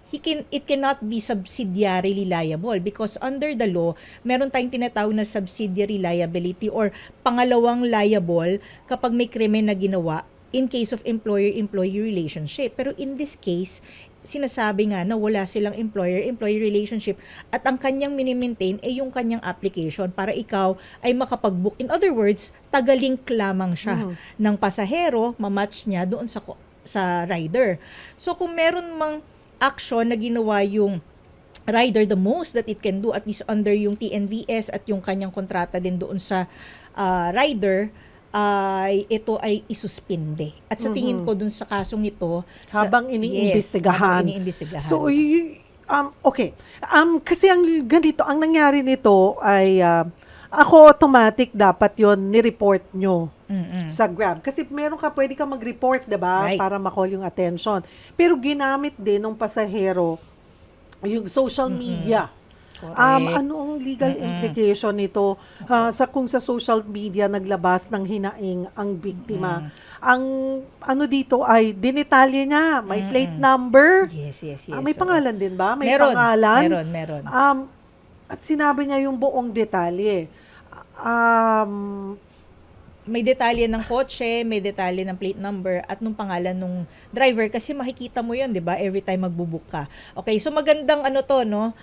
it cannot be subsidiarily liable because under the law, meron tayong tinatawag na subsidiary liability or pangalawang liable kapag may krimen na ginawa in case of employer-employee relationship. Pero in this case, sinasabi nga na wala silang employer-employee relationship at ang kanyang minimaintain ay yung kanyang application para ikaw ay makapag-book. In other words, tagalink lamang siya ng pasahero, mamatch niya doon sa rider. So kung meron mang action na ginawa yung rider, the most that it can do, at least under yung TNVS at yung kanyang kontrata din doon sa rider, ito ay isuspinde. At sa tingin ko dun sa kasong ito, Habang iniimbestigahan. So, okay. Kasi ang ganito, ang nangyari nito ay, ako automatic dapat yon ni-report nyo sa Grab. Kasi pwede ka mag-report, diba? Right. Para ma-call yung attention. Pero ginamit din ng pasahero yung social media. Ano ang legal implication nito kung sa social media naglabas ng hinaing ang biktima? Ang ano dito ay dinetalye niya, may plate number. Yes. May pangalan din ba? May Meron, pangalan. Meron. At sinabi niya yung buong detalye. May detalye ng kotse, may detalye ng plate number at nung pangalan nung driver kasi makikita mo 'yon, 'di ba? Every time magbo-book ka. Okay, so magandang no?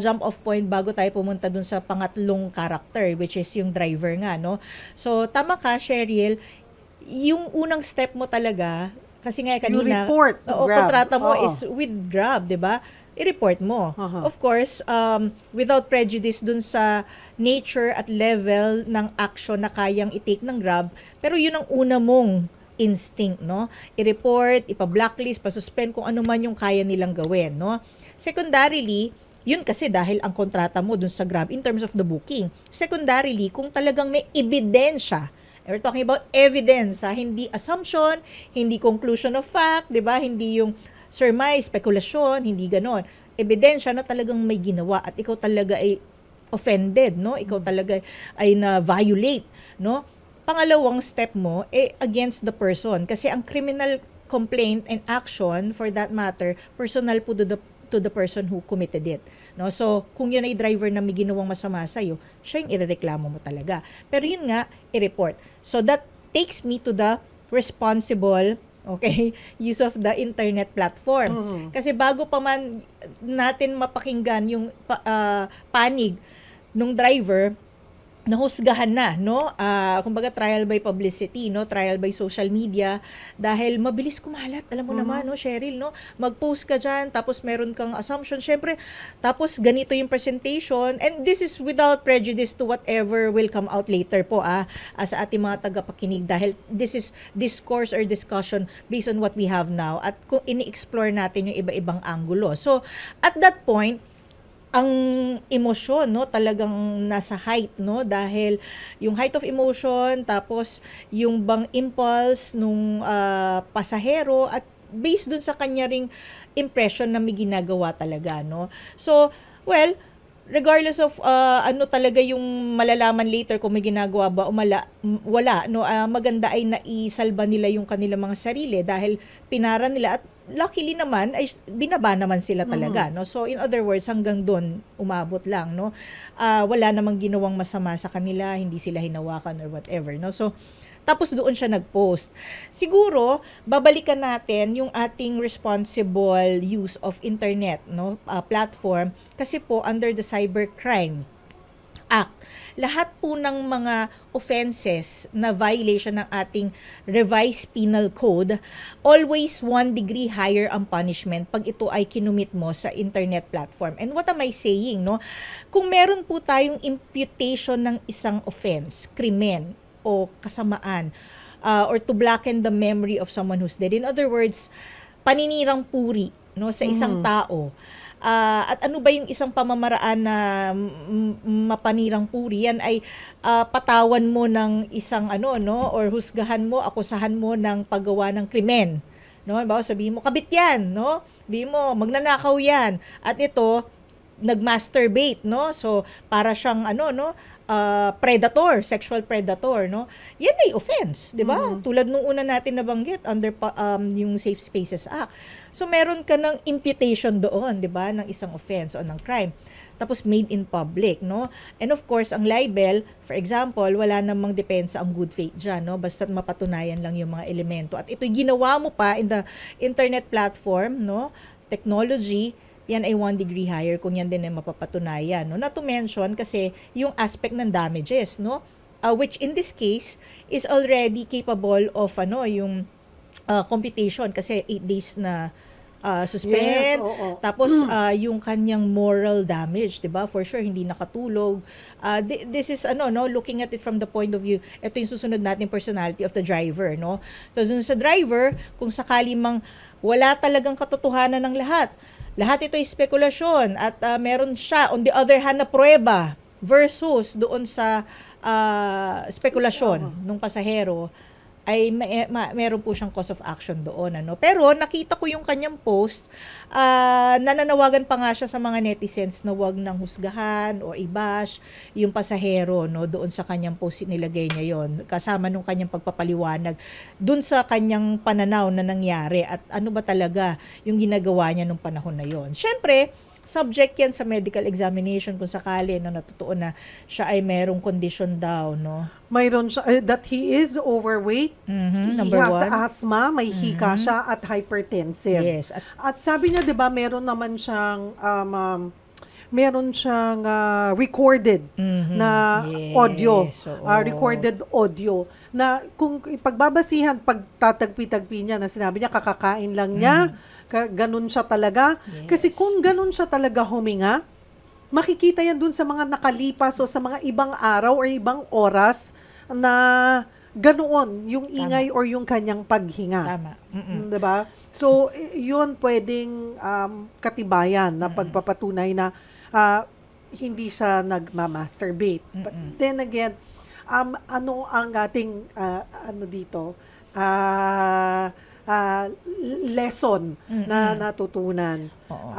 Jump off point bago tayo pumunta dun sa pangatlong character which is yung driver nga, no? So tama ka, Cheryl, yung unang step mo talaga kasi nga kanina You report to Grab. Kontrata mo Oo. is with Grab, 'di ba? I-report mo. Uh-huh. Of course, without prejudice dun sa nature at level ng action na kayang i-take ng Grab, pero yun ang una mong instinct, no? I-report, ipa-blacklist, pa-suspend, kung ano man yung kaya nilang gawin, no? Secondarily, yun kasi dahil ang kontrata mo dun sa Grab in terms of the booking. Secondarily, kung talagang may ebidensya, we're talking about evidence, hindi assumption, hindi conclusion of fact, 'di ba? Hindi yung surmise, spekulasyon, hindi ganon. Ebidensya na talagang may ginawa at ikaw talaga ay offended, no? Ikaw talaga ay na-violate, no? Pangalawang step mo against the person kasi ang criminal complaint and action for that matter personal po to the person who committed it, no? So kung yun ay driver na may ginawang masama sa iyo, siya yung irereklamo mo talaga. Pero yun nga, i-report. So that takes me to the responsible use of the internet platform. Kasi bago pa man natin mapakinggan yung panig nung driver, nahusgahan na, no? Kumbaga trial by publicity, no? Trial by social media dahil mabilis kumalat. Alam mo naman, no, Cheryl, no? Mag-post ka diyan tapos meron kang assumption, syempre, tapos ganito yung presentation, and this is without prejudice to whatever will come out later po sa ating mga tagapakinig dahil this is discourse or discussion based on what we have now at kung ini-explore natin yung iba-ibang anggulo. So, at that point, ang emosyon, no, talagang nasa height, no, dahil yung height of emotion, tapos yung bang impulse nung pasahero at based dun sa kanya ring impression na may ginagawa talaga, no. So, well, regardless of ano talaga yung malalaman later kung may ginagawa ba o wala, no, maganda ay naisalba nila yung kanilang mga sarili dahil pinara nila at luckily naman ay binaba naman sila talaga, no. So in other words, hanggang doon umabot lang, no. Wala namang ginawang masama sa kanila, hindi sila hinawakan or whatever, no. So tapos doon siya nag-post. Siguro babalikan natin yung ating responsible use of internet, no, platform kasi po under the Cybercrime Act, lahat po ng mga offenses na violation ng ating revised penal code, always 1 degree higher ang punishment pag ito ay kinumit mo sa internet platform. And what am I saying, no? Kung meron po tayong imputation ng isang offense, krimen o kasamaan, or to blacken the memory of someone who's dead. In other words, paninirang puri, no, sa isang tao. At ano ba yung isang pamamaraan na mapanirang puri? Yan ay patawan mo ng isang or husgahan mo, akusahan mo ng paggawa ng krimen. No, bawa sabihin mo kabit 'yan, no? Sabihin mo magnanakaw 'yan. At ito nagmasturbate, no? So para siyang predator, sexual predator, no? Yan ay offense, 'di ba? Tulad nung una natin nabanggit under yung Safe Spaces Act. So meron ka ng imputation doon, 'di ba, ng isang offense o ng crime. Tapos made in public, no? And of course, ang libel, for example, wala namang depensa ang good faith diyan, no? Basta mapatunayan lang yung mga elemento. At ito'y ginawa mo pa in the internet platform, no? Technology, yan ay 1 degree higher kung yan din ay mapapatunayan, no? Not to mention kasi yung aspect ng damages, no? Which in this case is already capable of yung computation kasi 8 days na suspend. Yes, oo. Tapos yung kanyang moral damage, 'di ba? For sure hindi nakatulog. This is looking at it from the point of view, ito yung susunod natin personality of the driver, no? So dun sa driver, kung sakali mang wala talagang katotohanan ng lahat ito ay spekulasyon at meron siya on the other hand na pruweba versus doon sa spekulasyon ng pasahero, ay meron po siyang cause of action doon, Pero nakita ko yung kanyang post, nananawagan pa nga siya sa mga netizens na wag nang husgahan o i-bash yung pasahero, doon sa kanyang post nilagay niya yon kasama nung kanyang pagpapaliwanag doon sa kanyang pananaw na nangyari at ano ba talaga yung ginagawa niya nung panahon na yon. Syempre, subject yan sa medical examination kung sakali natutuon na siya ay merong condition daw, no? Mayroon siya, that he is overweight, Number he has 1. asthma, may hika siya at hypertensive. Yes. At sabi niya, 'di ba, meron naman siyang recorded na Yes, audio, oo. recorded audio na kung pagbabasihan, pagtatagpi-tagpi niya na sinabi niya kakakain lang niya, ganun siya talaga. Yes. Kasi kung ganun siya talaga huminga, makikita yan dun sa mga nakalipas o sa mga ibang araw or ibang oras na ganoon yung ingay or yung kanyang paghinga. Tama. Mm-mm. 'Di ba? So, yun pwedeng katibayan na pagpapatunay na hindi siya nagmamasturbate. But then again, ano ang ating ano dito? Lesson na natutunan. Oo.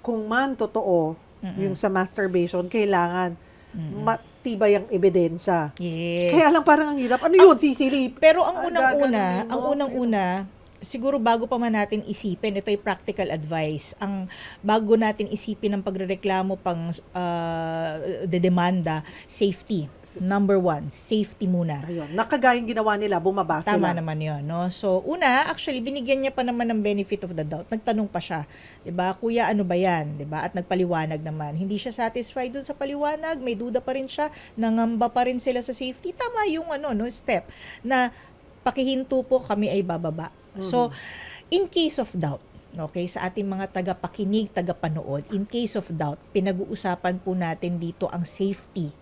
Kung man totoo yung sa masturbation, kailangan matibay ang ebidensya. Yes. Kaya lang parang ang hirap. Ano yun? Sisilip. Pero ang Gaganunin mo. unang-una, siguro bago pa man natin isipin, ito ay practical advice. Ang bago natin isipin ang pagrereklamo pang demanda, safety. Number 1, safety muna. Ayun. Nakagayang ginawa nila, bumaba Tama sila. naman 'yon, no? So, una, actually binigyan niya pa naman ng benefit of the doubt. Nagtanong pa siya, 'di ba? Kuya, ano ba 'yan, 'di ba? At nagpaliwanag naman. Hindi siya satisfied dun sa paliwanag, may duda pa rin siya, nangamba pa rin sila sa safety. Tama yung step na pakihinto po, kami ay bababa. So, in case of doubt, okay, sa ating mga tagapakinig, tagapanood, in case of doubt, pinag-uusapan po natin dito ang safety.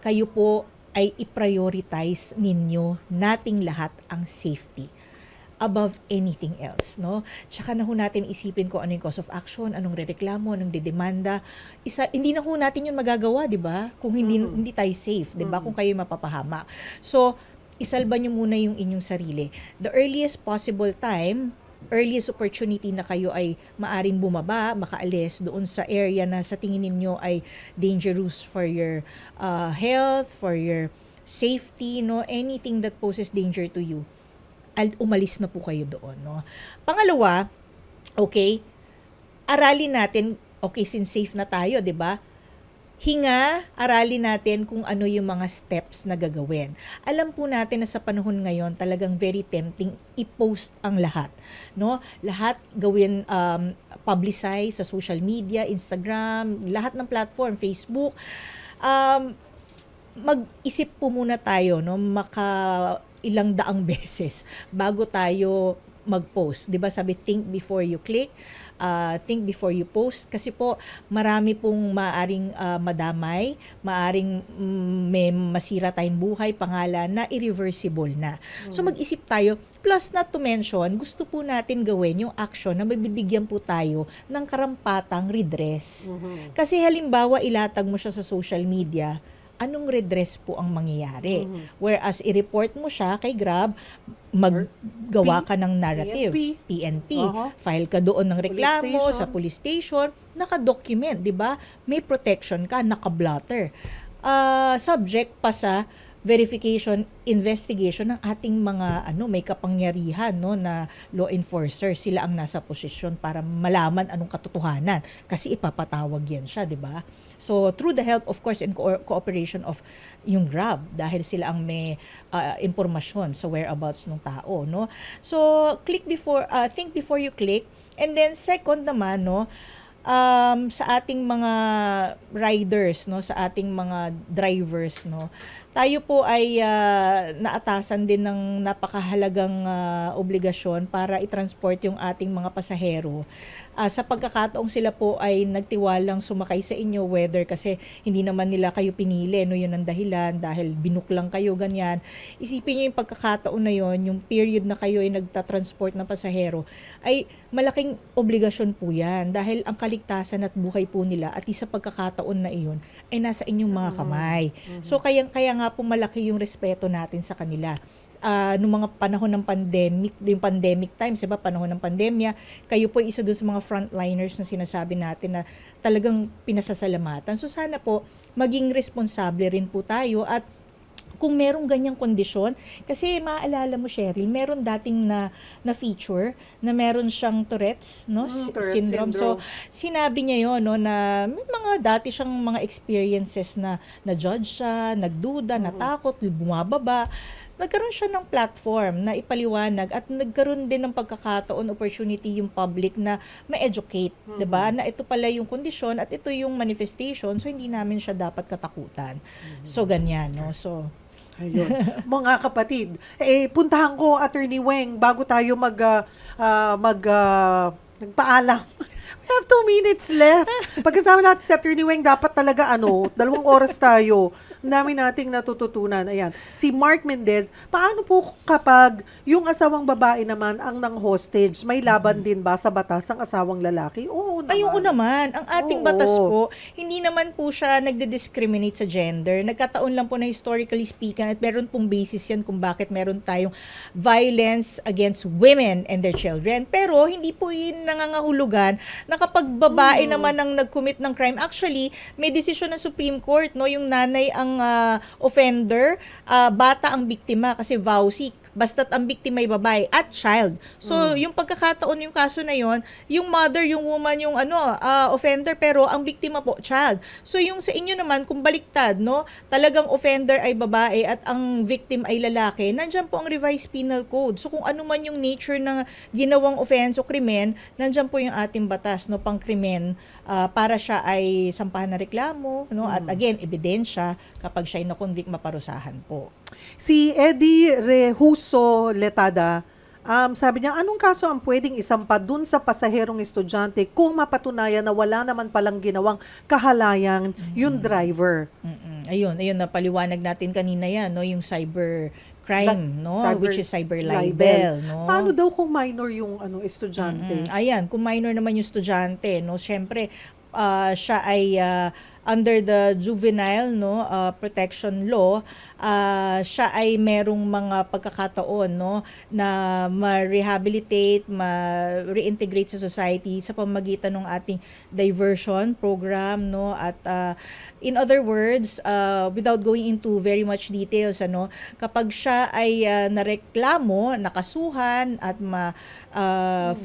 Kayo po ay i-prioritize ninyo, nating lahat, ang safety above anything else, no? Tsaka na ho natin isipin ko ano yung cause of action, anong rereklamo, anong dedemanda. Hindi na ho natin yun magagawa, di ba? Kung hindi tayo safe, di ba? Kung kayo mapapahamak. So, isalba nyo muna yung inyong sarili. The earliest possible time, earliest opportunity na kayo ay maaring bumaba, makaalis doon sa area na sa tingin ninyo ay dangerous for your health, for your safety, no? Anything that poses danger to you, umalis na po kayo doon, no? Pangalawa, okay, aralin natin, okay, since safe na tayo, 'di ba? Hinga, aralin natin kung ano yung mga steps na gagawin. Alam po natin na sa panahon ngayon, talagang very tempting i-post ang lahat, no? Lahat gawin, publicize sa social media, Instagram, lahat ng platform, Facebook. Mag-isip po muna tayo, no? Ilang daang beses bago tayo mag-post. 'Di ba sabi, think before you click, think before you post, kasi po marami pong maaring madamay, maaring may masira tayong buhay, pangalan na irreversible na. So mag-isip tayo, plus not to mention, gusto po natin gawin yung action na mabibigyan po tayo ng karampatang redress. Kasi halimbawa ilatag mo siya sa social media, anong redress po ang mangyayari? Whereas i-report mo siya kay Grab, maggawa ka ng narrative, PNP, file ka doon ng reklamo sa police station, naka-document, 'di ba? May protection ka, naka-blotter. Subject pa sa verification, investigation ng ating mga may kapangyarihan, no, na law enforcer. Sila ang nasa posisyon para malaman anong katotohanan kasi ipapatawag yan siya, 'di ba? So through the help of course and cooperation of yung Grab, dahil sila ang may impormasyon sa whereabouts ng tao, no? So think before you click. And then second naman, no, sa ating mga riders, no, sa ating mga drivers, no, tayo po ay naatasan din ng napakahalagang obligasyon para i-transport yung ating mga pasahero. Sa pagkakataong sila po ay nagtiwalang sumakay sa inyo, whether kasi hindi naman nila kayo pinili, no, yun ang dahilan, dahil binook lang kayo, ganyan. Isipin niyo yung pagkakataon na yun, yung period na kayo ay nagta-transport ng pasahero, ay malaking obligasyon po yan, dahil ang kaligtasan at buhay po nila at isa pagkakataon na iyon ay nasa inyong mga kamay. So kaya nga po malaki yung respeto natin sa kanila. Nung mga panahon ng pandemic, yung pandemic times, diba, panahon ng pandemya, kayo po isa doon sa mga frontliners na sinasabi natin na talagang pinasasalamatan. So sana po maging responsable rin po tayo, at kung merong ganyang kondisyon, kasi maaalala mo, Cheryl, meron dating na feature na meron siyang Tourette's, no? Tourette syndrome. So sinabi niya yon, no, na may mga dati siyang mga experiences na judge siya, nagduda, natakot, bumababa. Nagkaroon siya ng platform na ipaliwanag, at nagkaroon din ng pagkakataon, opportunity yung public na ma-educate, 'di ba? Na ito pala yung kondisyon at ito yung manifestation, so hindi namin siya dapat katakutan. So ganyan, no? So ayun. Mga kapatid, puntahan ko Attorney Weng bago tayo nagpaalam. We have 2 minutes left. Pagkasama natin si Attorney Weng, dapat talaga 2 oras tayo. Ang dami nating natututunan. Ayan. Si Mark Mendez, paano po kapag yung asawang babae naman ang nang hostage? May laban din ba sa batas ang asawang lalaki? Oo naman. Ay, oo naman. Ang ating Oo. batas po, hindi naman po siya nagde-discriminate sa gender. Nagkataon lang po na historically speaking at meron pong basis yan kung bakit meron tayong violence against women and their children. Pero hindi po yun nangangahulugan na kapag babae naman ang nag-commit ng crime, actually, may desisyon ng Supreme Court, no? Yung nanay ang offender, bata ang biktima kasi vowsy. Basta't ang biktima ay babae at child. So, yung pagkakataon yung kaso na yon, yung mother, yung woman, yung offender, pero ang biktima po, child. So, yung sa inyo naman, kung baliktad, no, talagang offender ay babae at ang victim ay lalaki, nandyan po ang revised penal code. So, kung ano man yung nature ng ginawang offense o krimen, nandyan po yung ating batas, no, pang krimen, para siya ay sampahan na reklamo, no, at again, ebidensya kapag siya ay na-convict, maparusahan po. Si Eddie Rehuso Letada, sabi niya, anong kaso ang pwedeng isampa dun sa pasaherong estudyante kung mapatunayan na wala naman palang ginawang kahalayan yung driver? Ayun, napaliwanag natin kanina yan, no, yung cyber crime, no, which is cyber libel, no. Paano daw kung minor yung estudyante? Ayan, kung minor naman yung estudyante, no, syempre siya ay under the juvenile, no, protection law, siya ay merong mga pagkakataon, no, na ma-rehabilitate, ma-reintegrate sa society sa pamamagitan ng ating diversion program, no, at in other words, without going into very much details, kapag siya ay nareklamo, nakasuhan at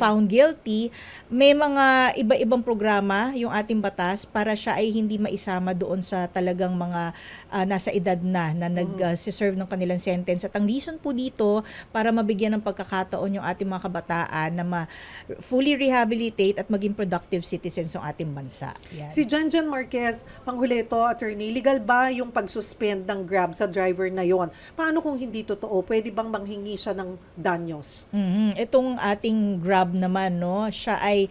found guilty, may mga iba-ibang programa yung ating batas para siya ay hindi maisama doon sa talagang mga nasa edad na nag-serve ng kanilang sentence. At ang reason po dito, para mabigyan ng pagkakataon yung ating mga kabataan na fully rehabilitate at maging productive citizens ng ating bansa. Yan. Si Janjan Marquez, panghuli ito, attorney, legal ba yung pag-suspend ng Grab sa driver na yon? Paano kung hindi totoo? Pwede bang manghingi siya ng danyos? Itong ating Grab naman, no, siya ay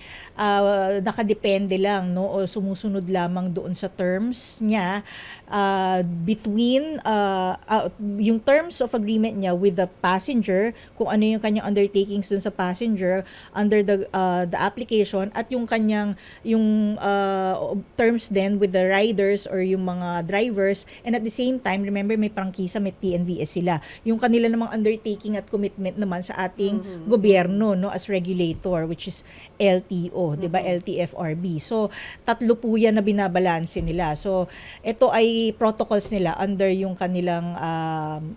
nakadepende lang, no, o sumusunod lamang doon sa terms niya between yung terms of agreement niya with the passenger, kung ano yung kanyang undertakings dun sa passenger under the application, at yung kanyang terms then with the riders or yung mga drivers, and at the same time, remember may prangkisa, may TNVS sila. Yung kanila namang undertaking at commitment naman sa ating gobyerno, no, as regulator, which is LTO, 'di ba? LTFRB. So, tatlo po 'yan na binabalanse nila. So, ito ay protocols nila under yung kanilang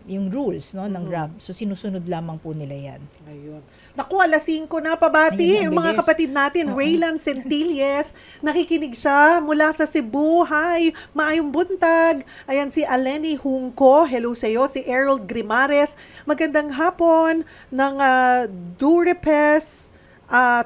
yung rules, no, ng Grab. So, sinusunod lamang po nila 'yan. Ayun. Naku, 5:00 na, pabati. Ayun, Yung mga bilis. kapatid natin, Raylan Centilles, nakikinig siya mula sa Cebu. Hi, maayong buntag. Ayan si Aleni Hungko, hello sa iyo. Si Errol Grimares, magandang hapon ng Durepes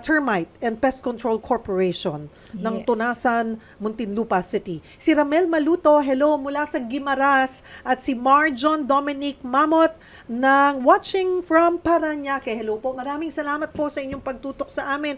Termite and Pest Control Corporation ng Yes. Tunasan, Muntinlupa City. Si Ramel Maluto, hello, mula sa Guimaras. At si Marjon Dominic Mamot ng Watching from Parañaque. Hello po, maraming salamat po sa inyong pagtutok sa amin.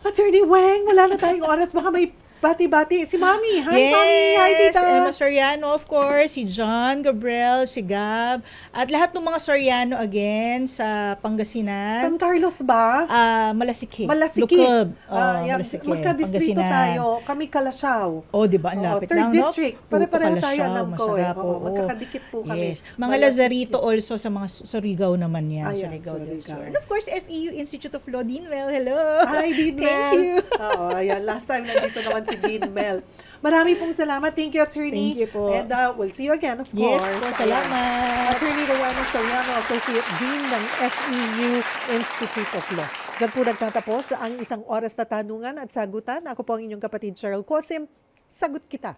Attorney Weng, wala na tayong oras. Baka may bati-bati. Si Mami. Hi, Mami. Hi, Tita. Emma Soriano, of course, si John, Gabriel, si Gab, at lahat ng mga Soriano again sa Pangasinan. San Carlos ba? Malasiki. Malasiki. Lukob. Yan. Malasiki. Magka-distrito Pangasinan. tayo. Kami Kalasyaw. Oh, di ba? Ang Oo, lapit third lang, no? district. Pare-pareho Puto, tayo, Kalasyaw, alam ko eh. masarap, Oo, oo. magkakadikit po kami. Yes. Mga Malasiki. Lazarito also sa mga Surigao naman yan. Ayan, Surigao del Surigao. Sur. And of course, FEU Institute of Law, Dinwell. Hello. Hi, Dean Mel. Thank you. Oo, ayan. Last time nandito naman si Dean Mel. Marami pong salamat. Thank you, Attorney. Thank you po. And we'll see you again, of Yes course. po, Ayan. salamat. Attorney Rowena Soriano, Associate Dean ng FEU Institute of Law. Diyan po nagtatapos ang isang oras na tanungan at sagutan. Ako po ang inyong kapatid, Cheryl Cosim. Sagot kita.